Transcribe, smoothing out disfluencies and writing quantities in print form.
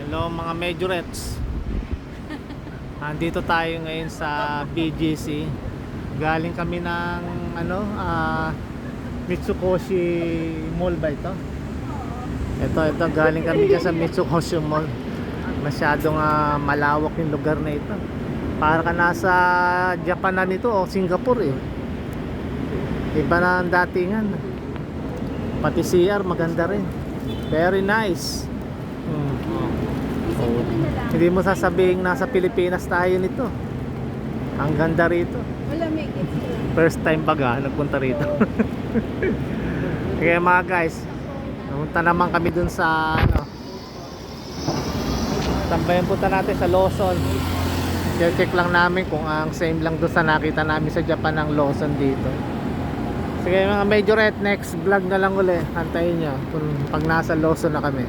Hello mga Majorettes. Nandito tayo ngayon sa BGC. Galing kami ng Mitsukoshi Mall ba ito? Ito galing kami dyan sa Mitsukoshi Mall. Masyadong malawak yung lugar na ito. Para ka nasa Japan na nito o Singapore eh. Iba na ang datingan. Pati CR maganda rin. Very nice. Hindi mo sasabihin nasa Pilipinas tayo nito. Ang ganda rito. First time baga nagpunta rito. Kaya mga guys, pumunta naman kami dun sa tambayan punta natin sa Lawson. Check lang namin kung ang same lang doon sa nakita namin sa Japan ng Lawson dito. Sige mga Majorette, next vlog na lang uli. Antayin nyo kung pag nasa Lawson na kami.